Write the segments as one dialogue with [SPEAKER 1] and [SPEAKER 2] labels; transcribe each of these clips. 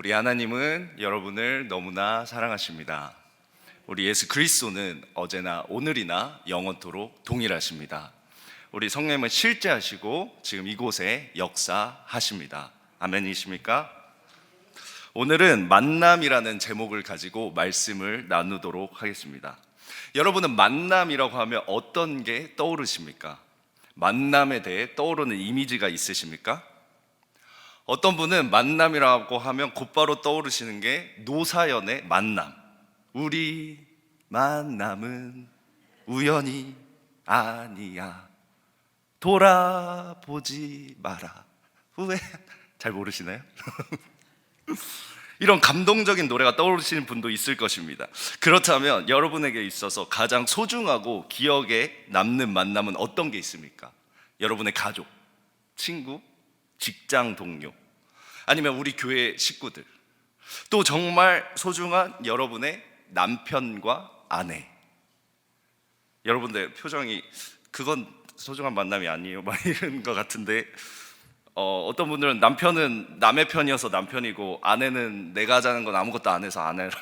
[SPEAKER 1] 우리 하나님은 여러분을 너무나 사랑하십니다. 우리 예수 그리스도는 어제나 오늘이나 영원토록 동일하십니다. 우리 성령님은 실제하시고 지금 이곳에 역사하십니다. 아멘이십니까? 오늘은 만남이라는 제목을 가지고 말씀을 나누도록 하겠습니다. 여러분은 만남이라고 하면 어떤 게 떠오르십니까? 만남에 대해 떠오르는 이미지가 있으십니까? 어떤 분은 만남이라고 하면 곧바로 떠오르시는 게 노사연의 만남. 우리 만남은 우연이 아니야. 돌아보지 마라. 왜? 잘 모르시나요? 이런 감동적인 노래가 떠오르시는 분도 있을 것입니다. 그렇다면 여러분에게 있어서 가장 소중하고 기억에 남는 만남은 어떤 게 있습니까? 여러분의 가족, 친구, 직장 동료, 아니면 우리 교회 식구들, 또 정말 소중한 여러분의 남편과 아내. 여러분들 표정이 그건 소중한 만남이 아니에요 막 이런 것 같은데, 어떤 분들은 남편은 남의 편이어서 남편이고 아내는 내가 하자는 건 아무것도 안 해서 아내라.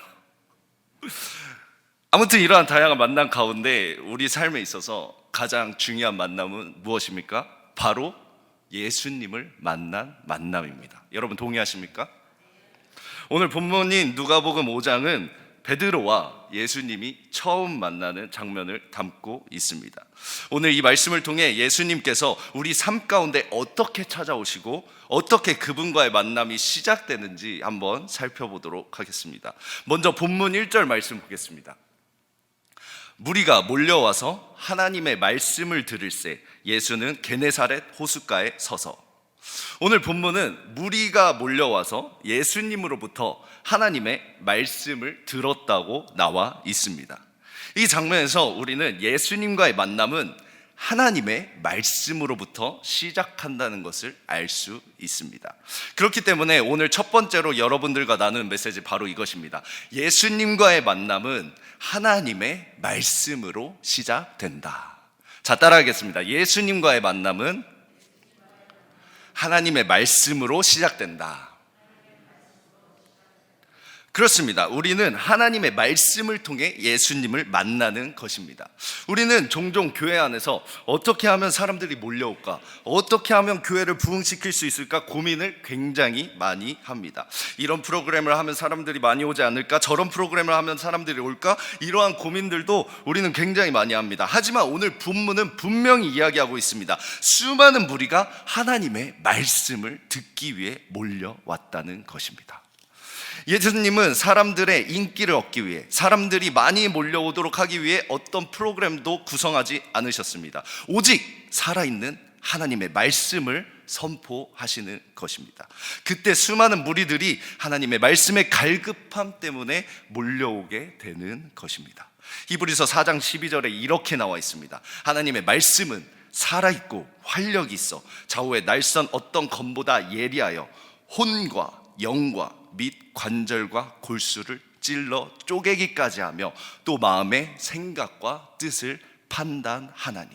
[SPEAKER 1] 아무튼 이러한 다양한 만남 가운데 우리 삶에 있어서 가장 중요한 만남은 무엇입니까? 바로 예수님을 만난 만남입니다. 여러분 동의하십니까? 오늘 본문인 누가복음 5장은 베드로와 예수님이 처음 만나는 장면을 담고 있습니다. 오늘 이 말씀을 통해 예수님께서 우리 삶 가운데 어떻게 찾아오시고 어떻게 그분과의 만남이 시작되는지 한번 살펴보도록 하겠습니다. 먼저 본문 1절 말씀 보겠습니다. 무리가 몰려와서 하나님의 말씀을 들을새 예수는 게네사렛 호숫가에 서서. 오늘 본문은 무리가 몰려와서 예수님으로부터 하나님의 말씀을 들었다고 나와 있습니다. 이 장면에서 우리는 예수님과의 만남은 하나님의 말씀으로부터 시작한다는 것을 알 수 있습니다. 그렇기 때문에 오늘 첫 번째로 여러분들과 나누는 메시지 바로 이것입니다. 예수님과의 만남은 하나님의 말씀으로 시작된다. 자, 따라하겠습니다. 예수님과의 만남은 하나님의 말씀으로 시작된다. 그렇습니다. 우리는 하나님의 말씀을 통해 예수님을 만나는 것입니다. 우리는 종종 교회 안에서 어떻게 하면 사람들이 몰려올까? 어떻게 하면 교회를 부흥시킬 수 있을까? 고민을 굉장히 많이 합니다. 이런 프로그램을 하면 사람들이 많이 오지 않을까? 저런 프로그램을 하면 사람들이 올까? 이러한 고민들도 우리는 굉장히 많이 합니다. 하지만 오늘 본문은 분명히 이야기하고 있습니다. 수많은 무리가 하나님의 말씀을 듣기 위해 몰려왔다는 것입니다. 예수님은 사람들의 인기를 얻기 위해, 사람들이 많이 몰려오도록 하기 위해 어떤 프로그램도 구성하지 않으셨습니다. 오직 살아있는 하나님의 말씀을 선포하시는 것입니다. 그때 수많은 무리들이 하나님의 말씀의 갈급함 때문에 몰려오게 되는 것입니다. 히브리서 4장 12절에 이렇게 나와 있습니다. 하나님의 말씀은 살아있고 활력이 있어 좌우의 날선 어떤 검보다 예리하여 혼과 영과 및 관절과 골수를 찔러 쪼개기까지 하며 또 마음의 생각과 뜻을 판단하나니.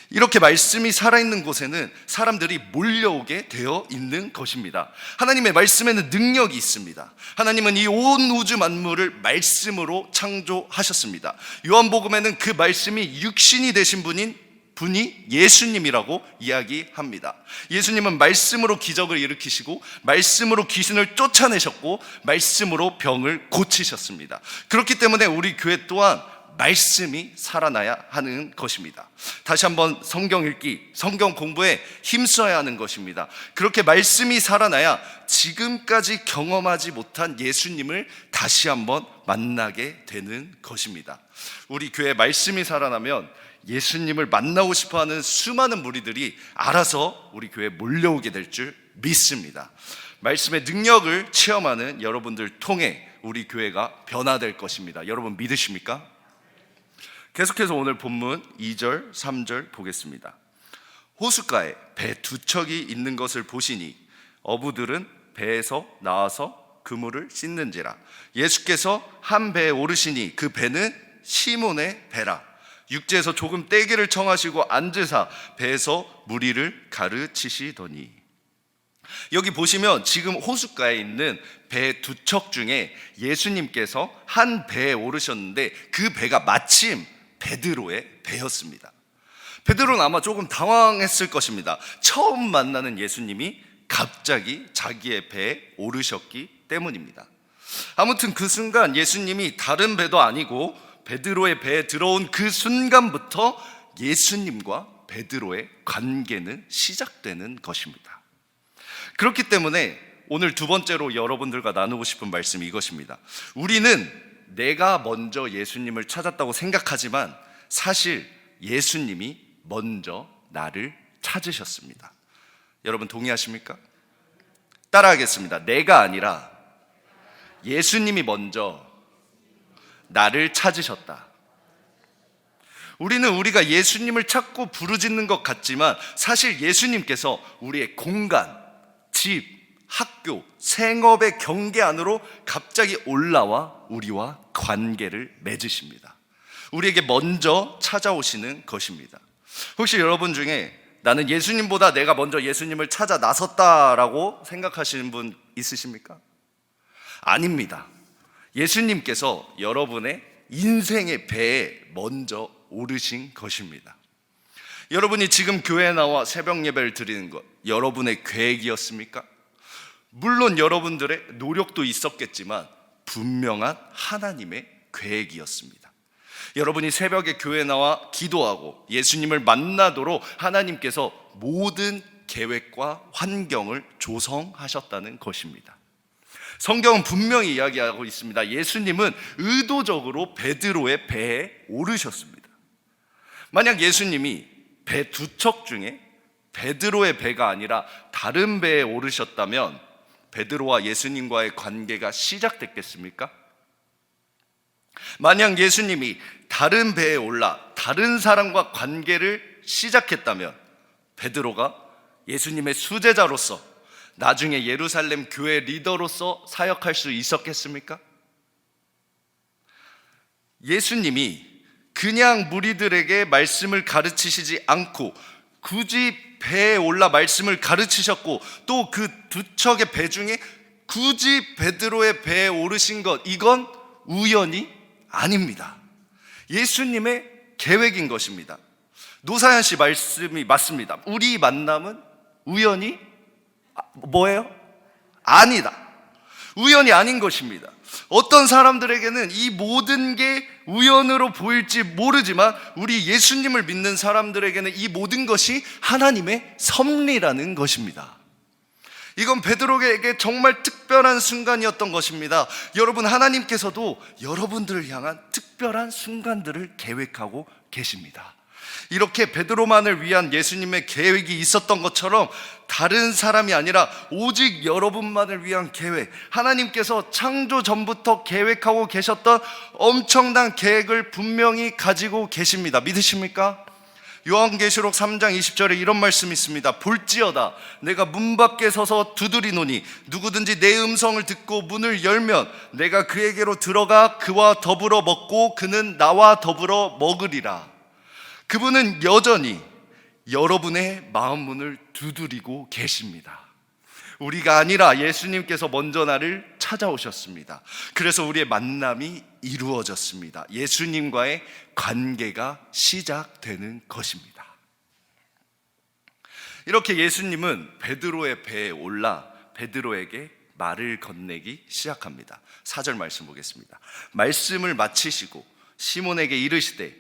[SPEAKER 1] 이렇게 말씀이 살아있는 곳에는 사람들이 몰려오게 되어 있는 것입니다. 하나님의 말씀에는 능력이 있습니다. 하나님은 이 온 우주 만물을 말씀으로 창조하셨습니다. 요한복음에는 그 말씀이 육신이 되신 분이 예수님이라고 이야기합니다. 예수님은 말씀으로 기적을 일으키시고 말씀으로 귀신을 쫓아내셨고 말씀으로 병을 고치셨습니다. 그렇기 때문에 우리 교회 또한 말씀이 살아나야 하는 것입니다. 다시 한번 성경 읽기, 성경 공부에 힘써야 하는 것입니다. 그렇게 말씀이 살아나야 지금까지 경험하지 못한 예수님을 다시 한번 만나게 되는 것입니다. 우리 교회 말씀이 살아나면 예수님을 만나고 싶어하는 수많은 무리들이 알아서 우리 교회에 몰려오게 될 줄 믿습니다. 말씀의 능력을 체험하는 여러분들 통해 우리 교회가 변화될 것입니다. 여러분 믿으십니까? 계속해서 오늘 본문 2절, 3절 보겠습니다. 호숫가에 배 두 척이 있는 것을 보시니 어부들은 배에서 나와서 그물을 씻는지라. 예수께서 한 배에 오르시니 그 배는 시몬의 배라. 육지에서 조금 떼기를 청하시고 앉으사 배에서 무리를 가르치시더니. 여기 보시면 지금 호숫가에 있는 배 두 척 중에 예수님께서 한 배에 오르셨는데 그 배가 마침 베드로의 배였습니다. 베드로는 아마 조금 당황했을 것입니다. 처음 만나는 예수님이 갑자기 자기의 배에 오르셨기 때문입니다. 아무튼 그 순간 예수님이 다른 배도 아니고 베드로의 배에 들어온 그 순간부터 예수님과 베드로의 관계는 시작되는 것입니다. 그렇기 때문에 오늘 두 번째로 여러분들과 나누고 싶은 말씀이 이것입니다. 우리는 내가 먼저 예수님을 찾았다고 생각하지만 사실 예수님이 먼저 나를 찾으셨습니다. 여러분 동의하십니까? 따라하겠습니다. 내가 아니라 예수님이 먼저 나를 찾으셨다. 우리는 우리가 예수님을 찾고 부르짖는 것 같지만 사실 예수님께서 우리의 공간, 집, 학교, 생업의 경계 안으로 갑자기 올라와 우리와 관계를 맺으십니다. 우리에게 먼저 찾아오시는 것입니다. 혹시 여러분 중에 나는 예수님보다 내가 먼저 예수님을 찾아 나섰다라고 생각하시는 분 있으십니까? 아닙니다. 예수님께서 여러분의 인생의 배에 먼저 오르신 것입니다. 여러분이 지금 교회에 나와 새벽 예배를 드리는 것 여러분의 계획이었습니까? 물론 여러분들의 노력도 있었겠지만 분명한 하나님의 계획이었습니다. 여러분이 새벽에 교회에 나와 기도하고 예수님을 만나도록 하나님께서 모든 계획과 환경을 조성하셨다는 것입니다. 성경은 분명히 이야기하고 있습니다. 예수님은 의도적으로 베드로의 배에 오르셨습니다. 만약 예수님이 배 두 척 중에 베드로의 배가 아니라 다른 배에 오르셨다면 베드로와 예수님과의 관계가 시작됐겠습니까? 만약 예수님이 다른 배에 올라 다른 사람과 관계를 시작했다면 베드로가 예수님의 수제자로서 나중에 예루살렘 교회 리더로서 사역할 수 있었겠습니까? 예수님이 그냥 무리들에게 말씀을 가르치시지 않고 굳이 배에 올라 말씀을 가르치셨고 또 그 두 척의 배 중에 굳이 베드로의 배에 오르신 것, 이건 우연이 아닙니다. 예수님의 계획인 것입니다. 노사연 씨 말씀이 맞습니다. 우리 만남은 우연이 뭐예요? 아니다. 우연이 아닌 것입니다. 어떤 사람들에게는 이 모든 게 우연으로 보일지 모르지만 우리 예수님을 믿는 사람들에게는 이 모든 것이 하나님의 섭리라는 것입니다. 이건 베드로에게 정말 특별한 순간이었던 것입니다. 여러분, 하나님께서도 여러분들을 향한 특별한 순간들을 계획하고 계십니다. 이렇게 베드로만을 위한 예수님의 계획이 있었던 것처럼 다른 사람이 아니라 오직 여러분만을 위한 계획, 하나님께서 창조 전부터 계획하고 계셨던 엄청난 계획을 분명히 가지고 계십니다. 믿으십니까? 요한계시록 3장 20절에 이런 말씀이 있습니다. 볼지어다 내가 문 밖에 서서 두드리노니 누구든지 내 음성을 듣고 문을 열면 내가 그에게로 들어가 그와 더불어 먹고 그는 나와 더불어 먹으리라. 그분은 여전히 여러분의 마음 문을 두드리고 계십니다. 우리가 아니라 예수님께서 먼저 나를 찾아오셨습니다. 그래서 우리의 만남이 이루어졌습니다. 예수님과의 관계가 시작되는 것입니다. 이렇게 예수님은 베드로의 배에 올라 베드로에게 말을 건네기 시작합니다. 4절 말씀 보겠습니다. 말씀을 마치시고 시몬에게 이르시되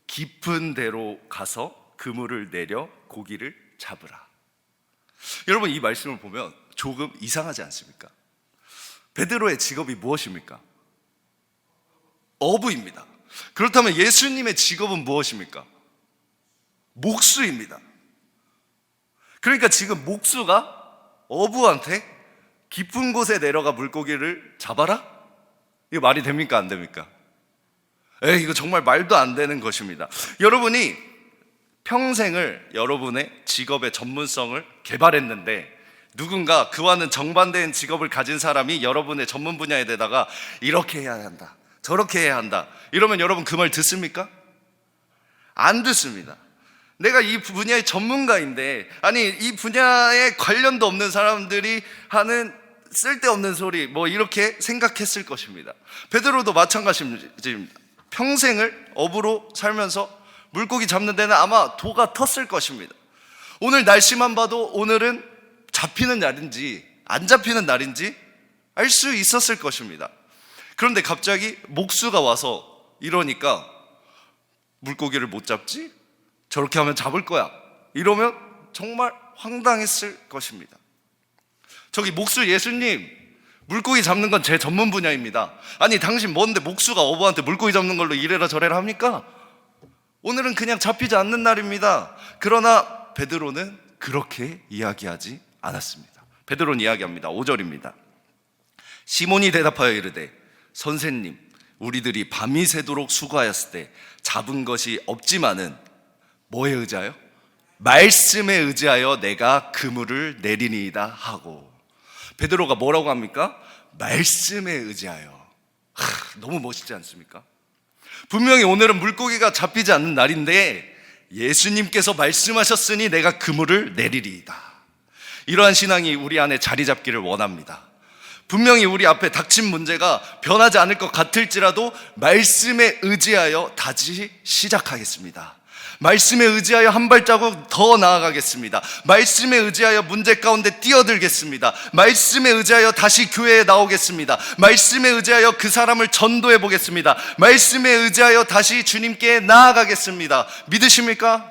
[SPEAKER 1] 깊은 데로 가서 그물을 내려 고기를 잡으라. 여러분, 이 말씀을 보면 조금 이상하지 않습니까? 베드로의 직업이 무엇입니까? 어부입니다. 그렇다면 예수님의 직업은 무엇입니까? 목수입니다. 그러니까 지금 목수가 어부한테 깊은 곳에 내려가 물고기를 잡아라? 이거 말이 됩니까? 안 됩니까? 이거 정말 말도 안 되는 것입니다. 여러분이 평생을 여러분의 직업의 전문성을 개발했는데 누군가 그와는 정반대인 직업을 가진 사람이 여러분의 전문 분야에 대다가 이렇게 해야 한다, 저렇게 해야 한다 이러면 여러분 그 말 듣습니까? 안 듣습니다. 내가 이 분야의 전문가인데, 아니 이 분야에 관련도 없는 사람들이 하는 쓸데없는 소리 뭐 이렇게 생각했을 것입니다. 베드로도 마찬가지입니다. 평생을 어부로 살면서 물고기 잡는 데는 아마 도가 텄을 것입니다. 오늘 날씨만 봐도 오늘은 잡히는 날인지 안 잡히는 날인지 알 수 있었을 것입니다. 그런데 갑자기 목수가 와서 이러니까 물고기를 못 잡지? 저렇게 하면 잡을 거야. 이러면 정말 황당했을 것입니다. 저기 목수 예수님, 물고기 잡는 건 제 전문 분야입니다. 아니 당신 뭔데 목수가 어부한테 물고기 잡는 걸로 이래라 저래라 합니까? 오늘은 그냥 잡히지 않는 날입니다. 그러나 베드로는 그렇게 이야기하지 않았습니다. 베드로는 이야기합니다. 5절입니다. 시몬이 대답하여 이르되 선생님, 우리들이 밤이 새도록 수고하였을 때 잡은 것이 없지만은 뭐에 의지하여? 말씀에 의지하여 내가 그물을 내리니이다 하고. 베드로가 뭐라고 합니까? 말씀에 의지하여. 너무 멋있지 않습니까? 분명히 오늘은 물고기가 잡히지 않는 날인데 예수님께서 말씀하셨으니 내가 그물을 내리리이다. 이러한 신앙이 우리 안에 자리 잡기를 원합니다. 분명히 우리 앞에 닥친 문제가 변하지 않을 것 같을지라도 말씀에 의지하여 다시 시작하겠습니다. 말씀에 의지하여 한 발자국 더 나아가겠습니다. 말씀에 의지하여 문제 가운데 뛰어들겠습니다. 말씀에 의지하여 다시 교회에 나오겠습니다. 말씀에 의지하여 그 사람을 전도해 보겠습니다. 말씀에 의지하여 다시 주님께 나아가겠습니다. 믿으십니까?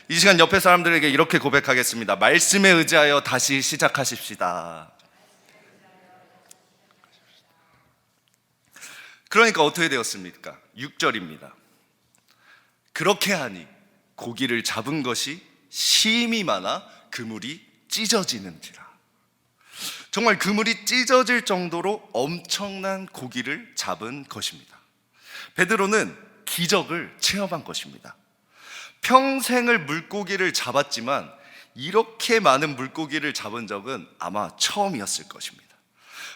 [SPEAKER 1] 이 시간 옆에 사람들에게 이렇게 고백하겠습니다. 말씀에 의지하여 다시 시작하십시다. 그러니까 어떻게 되었습니까? 6절입니다. 그렇게 하니 고기를 잡은 것이 심이 많아 그물이 찢어지는지라. 정말 그물이 찢어질 정도로 엄청난 고기를 잡은 것입니다. 베드로는 기적을 체험한 것입니다. 평생을 물고기를 잡았지만 이렇게 많은 물고기를 잡은 적은 아마 처음이었을 것입니다.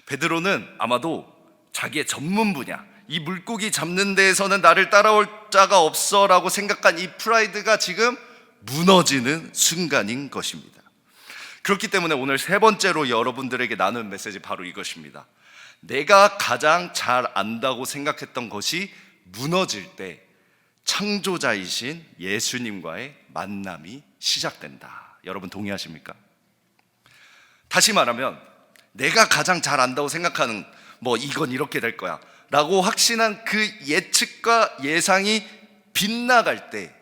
[SPEAKER 1] 베드로는 아마도 자기의 전문 분야, 이 물고기 잡는 데에서는 나를 따라올 자가 없어 라고 생각한 이 프라이드가 지금 무너지는 순간인 것입니다. 그렇기 때문에 오늘 세 번째로 여러분들에게 나눈 메시지 바로 이것입니다. 내가 가장 잘 안다고 생각했던 것이 무너질 때 창조자이신 예수님과의 만남이 시작된다. 여러분 동의하십니까? 다시 말하면 내가 가장 잘 안다고 생각하는 이건 이렇게 될 거야 라고 확신한 그 예측과 예상이 빗나갈 때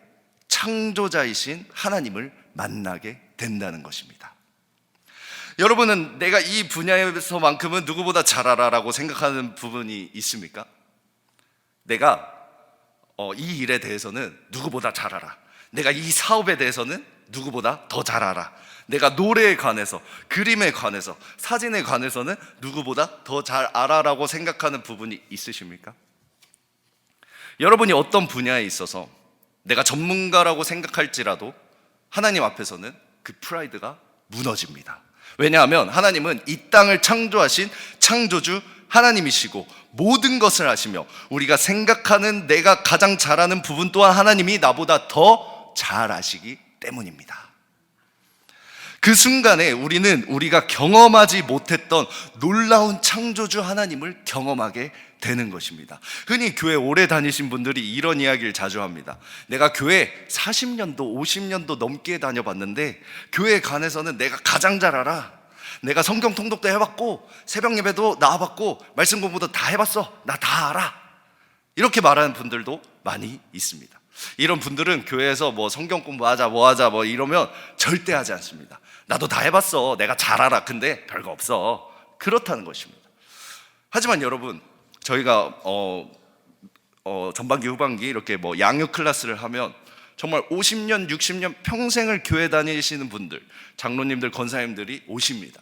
[SPEAKER 1] 창조자이신 하나님을 만나게 된다는 것입니다. 여러분은 내가 이 분야에서만큼은 누구보다 잘 알아라고 생각하는 부분이 있습니까? 내가 이 일에 대해서는 누구보다 잘 알아. 내가 이 사업에 대해서는 누구보다 더 잘 알아. 내가 노래에 관해서, 그림에 관해서, 사진에 관해서는 누구보다 더 잘 알아라고 생각하는 부분이 있으십니까? 여러분이 어떤 분야에 있어서 내가 전문가라고 생각할지라도 하나님 앞에서는 그 프라이드가 무너집니다. 왜냐하면 하나님은 이 땅을 창조하신 창조주 하나님이시고 모든 것을 아시며 우리가 생각하는 내가 가장 잘하는 부분 또한 하나님이 나보다 더 잘 아시기 때문입니다. 그 순간에 우리는 우리가 경험하지 못했던 놀라운 창조주 하나님을 경험하게 되는 것입니다. 흔히 교회 오래 다니신 분들이 이런 이야기를 자주 합니다. 내가 교회 40년도 50년도 넘게 다녀봤는데 교회에 관해서는 내가 가장 잘 알아. 내가 성경 통독도 해봤고 새벽 예배도 나와봤고 말씀 공부도 다 해봤어. 나 다 알아. 이렇게 말하는 분들도 많이 있습니다. 이런 분들은 교회에서 성경 공부하자 뭐하자 이러면 절대 하지 않습니다. 나도 다 해봤어. 내가 잘 알아. 근데 별거 없어. 그렇다는 것입니다. 하지만 여러분, 저희가 전반기 후반기 이렇게 양육 클래스를 하면 정말 50년 60년 평생을 교회 다니시는 분들, 장로님들 권사님들이 오십니다.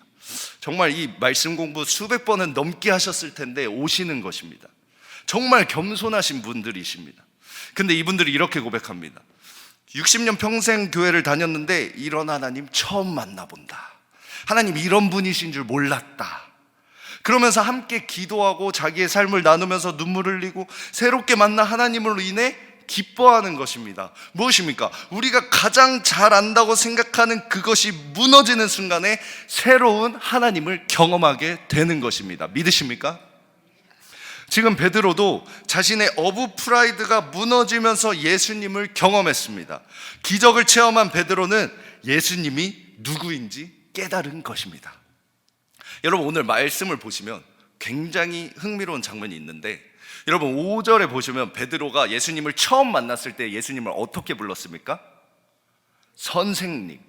[SPEAKER 1] 정말 이 말씀 공부 수백 번은 넘게 하셨을 텐데 오시는 것입니다. 정말 겸손하신 분들이십니다. 근데 이분들이 이렇게 고백합니다. 60년 평생 교회를 다녔는데 이런 하나님 처음 만나본다. 하나님 이런 분이신 줄 몰랐다. 그러면서 함께 기도하고 자기의 삶을 나누면서 눈물을 흘리고 새롭게 만난 하나님으로 인해 기뻐하는 것입니다. 무엇입니까? 우리가 가장 잘 안다고 생각하는 그것이 무너지는 순간에 새로운 하나님을 경험하게 되는 것입니다. 믿으십니까? 지금 베드로도 자신의 어부 프라이드가 무너지면서 예수님을 경험했습니다. 기적을 체험한 베드로는 예수님이 누구인지 깨달은 것입니다. 여러분, 오늘 말씀을 보시면 굉장히 흥미로운 장면이 있는데, 여러분 5절에 보시면 베드로가 예수님을 처음 만났을 때 예수님을 어떻게 불렀습니까? 선생님.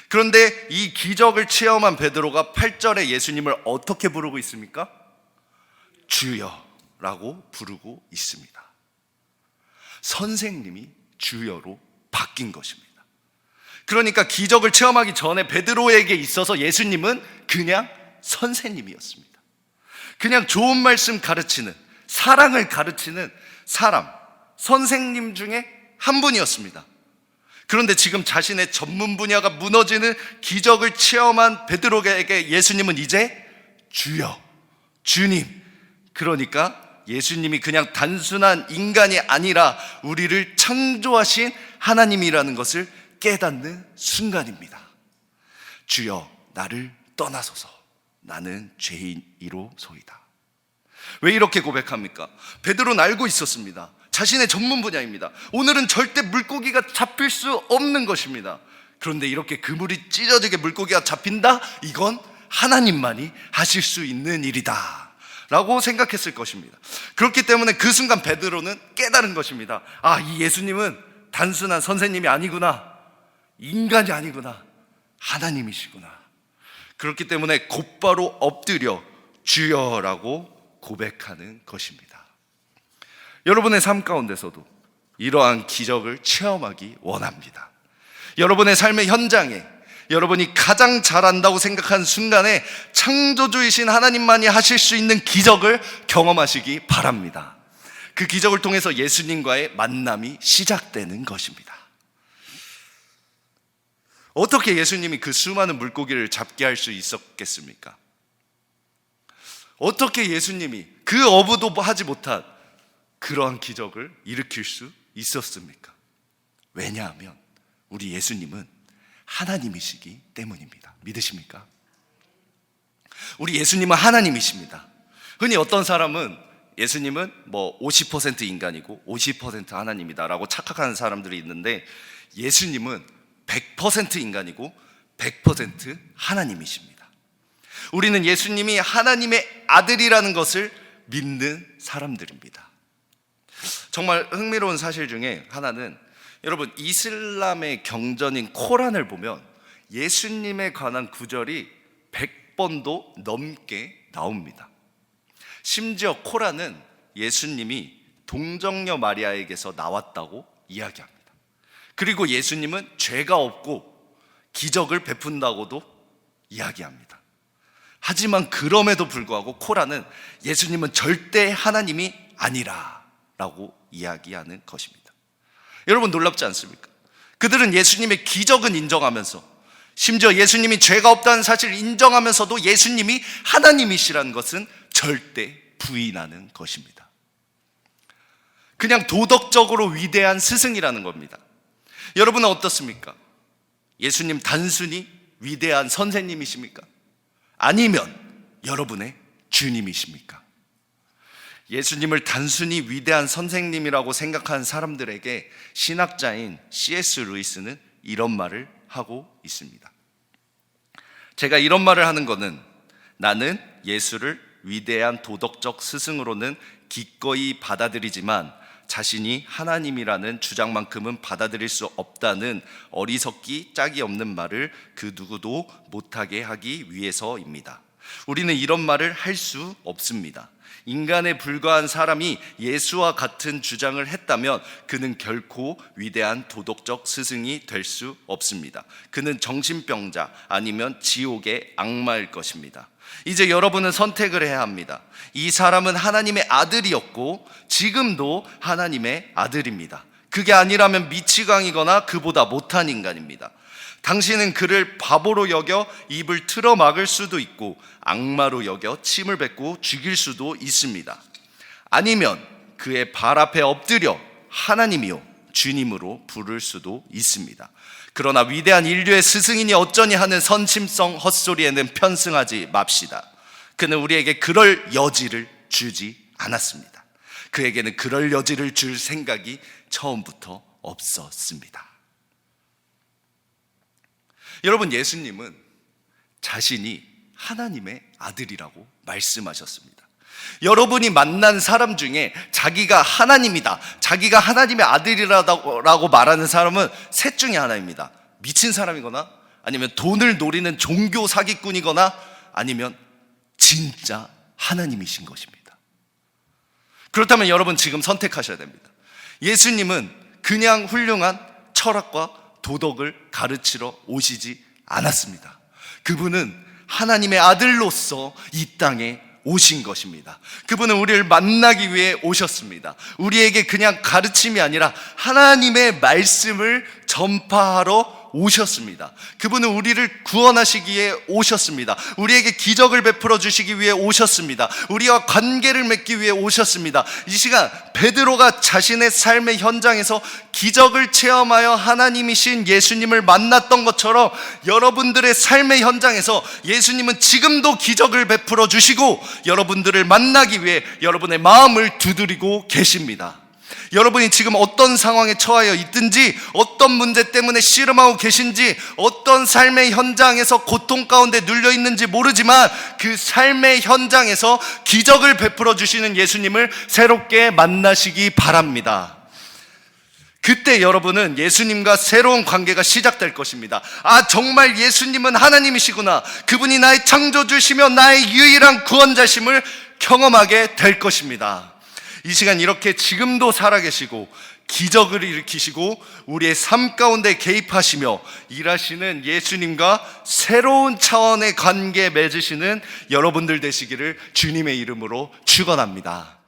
[SPEAKER 1] 그런데 이 기적을 체험한 베드로가 8절에 예수님을 어떻게 부르고 있습니까? 주여 라고 부르고 있습니다. 선생님이 주여로 바뀐 것입니다. 그러니까 기적을 체험하기 전에 베드로에게 있어서 예수님은 그냥 선생님이었습니다. 그냥 좋은 말씀 가르치는, 사랑을 가르치는 사람, 선생님 중에 한 분이었습니다. 그런데 지금 자신의 전문 분야가 무너지는 기적을 체험한 베드로에게 예수님은 이제 주여, 주님, 그러니까 예수님이 그냥 단순한 인간이 아니라 우리를 창조하신 하나님이라는 것을 깨닫는 순간입니다. 주여, 나를 떠나소서. 나는 죄인이로소이다. 왜 이렇게 고백합니까? 베드로는 알고 있었습니다. 자신의 전문 분야입니다. 오늘은 절대 물고기가 잡힐 수 없는 것입니다. 그런데 이렇게 그물이 찢어지게 물고기가 잡힌다? 이건 하나님만이 하실 수 있는 일이다 라고 생각했을 것입니다. 그렇기 때문에 그 순간 베드로는 깨달은 것입니다. 아, 이 예수님은 단순한 선생님이 아니구나, 인간이 아니구나, 하나님이시구나. 그렇기 때문에 곧바로 엎드려 주여라고 고백하는 것입니다. 여러분의 삶 가운데서도 이러한 기적을 체험하기 원합니다. 여러분의 삶의 현장에 여러분이 가장 잘한다고 생각한 순간에 창조주이신 하나님만이 하실 수 있는 기적을 경험하시기 바랍니다. 그 기적을 통해서 예수님과의 만남이 시작되는 것입니다. 어떻게 예수님이 그 수많은 물고기를 잡게 할 수 있었겠습니까? 어떻게 예수님이 그 어부도 하지 못한 그러한 기적을 일으킬 수 있었습니까? 왜냐하면 우리 예수님은 하나님이시기 때문입니다. 믿으십니까? 우리 예수님은 하나님이십니다. 흔히 어떤 사람은 예수님은 50% 인간이고 50% 하나님이다라고 착각하는 사람들이 있는데, 예수님은 100% 인간이고 100% 하나님이십니다. 우리는 예수님이 하나님의 아들이라는 것을 믿는 사람들입니다. 정말 흥미로운 사실 중에 하나는, 여러분 이슬람의 경전인 코란을 보면 예수님에 관한 구절이 100번도 넘게 나옵니다. 심지어 코란은 예수님이 동정녀 마리아에게서 나왔다고 이야기합니다. 그리고 예수님은 죄가 없고 기적을 베푼다고도 이야기합니다. 하지만 그럼에도 불구하고 코란은 예수님은 절대 하나님이 아니라 라고 이야기하는 것입니다. 여러분 놀랍지 않습니까? 그들은 예수님의 기적은 인정하면서, 심지어 예수님이 죄가 없다는 사실을 인정하면서도 예수님이 하나님이시라는 것은 절대 부인하는 것입니다. 그냥 도덕적으로 위대한 스승이라는 겁니다. 여러분은 어떻습니까? 예수님 단순히 위대한 선생님이십니까? 아니면 여러분의 주님이십니까? 예수님을 단순히 위대한 선생님이라고 생각하는 사람들에게 신학자인 C.S. 루이스는 이런 말을 하고 있습니다. 제가 이런 말을 하는 것은, 나는 예수를 위대한 도덕적 스승으로는 기꺼이 받아들이지만 자신이 하나님이라는 주장만큼은 받아들일 수 없다는 어리석기 짝이 없는 말을 그 누구도 못하게 하기 위해서입니다. 우리는 이런 말을 할 수 없습니다. 인간에 불과한 사람이 예수와 같은 주장을 했다면 그는 결코 위대한 도덕적 스승이 될 수 없습니다. 그는 정신병자 아니면 지옥의 악마일 것입니다. 이제 여러분은 선택을 해야 합니다. 이 사람은 하나님의 아들이었고 지금도 하나님의 아들입니다. 그게 아니라면 미치광이거나 그보다 못한 인간입니다. 당신은 그를 바보로 여겨 입을 틀어 막을 수도 있고 악마로 여겨 침을 뱉고 죽일 수도 있습니다. 아니면 그의 발 앞에 엎드려 하나님이요 주님으로 부를 수도 있습니다. 그러나 위대한 인류의 스승이니 어쩌니 하는 선심성 헛소리에는 편승하지 맙시다. 그는 우리에게 그럴 여지를 주지 않았습니다. 그에게는 그럴 여지를 줄 생각이 처음부터 없었습니다. 여러분, 예수님은 자신이 하나님의 아들이라고 말씀하셨습니다. 여러분이 만난 사람 중에 자기가 하나님이다, 자기가 하나님의 아들이라고 말하는 사람은 셋 중에 하나입니다. 미친 사람이거나, 아니면 돈을 노리는 종교 사기꾼이거나, 아니면 진짜 하나님이신 것입니다. 그렇다면 여러분 지금 선택하셔야 됩니다. 예수님은 그냥 훌륭한 철학과 도덕을 가르치러 오시지 않았습니다. 그분은 하나님의 아들로서 이 땅에 오신 것입니다. 그분은 우리를 만나기 위해 오셨습니다. 우리에게 그냥 가르침이 아니라 하나님의 말씀을 전파하러 오셨습니다. 그분은 우리를 구원하시기 위해 오셨습니다. 우리에게 기적을 베풀어 주시기 위해 오셨습니다. 우리와 관계를 맺기 위해 오셨습니다. 이 시간 베드로가 자신의 삶의 현장에서 기적을 체험하여 하나님이신 예수님을 만났던 것처럼 여러분들의 삶의 현장에서 예수님은 지금도 기적을 베풀어 주시고 여러분들을 만나기 위해 여러분의 마음을 두드리고 계십니다. 여러분이 지금 어떤 상황에 처하여 있든지, 어떤 문제 때문에 씨름하고 계신지, 어떤 삶의 현장에서 고통 가운데 눌려 있는지 모르지만 그 삶의 현장에서 기적을 베풀어 주시는 예수님을 새롭게 만나시기 바랍니다. 그때 여러분은 예수님과 새로운 관계가 시작될 것입니다. 아, 정말 예수님은 하나님이시구나, 그분이 나의 창조주시며 나의 유일한 구원자심을 경험하게 될 것입니다. 이 시간 이렇게 지금도 살아계시고 기적을 일으키시고 우리의 삶 가운데 개입하시며 일하시는 예수님과 새로운 차원의 관계 맺으시는 여러분들 되시기를 주님의 이름으로 축원합니다.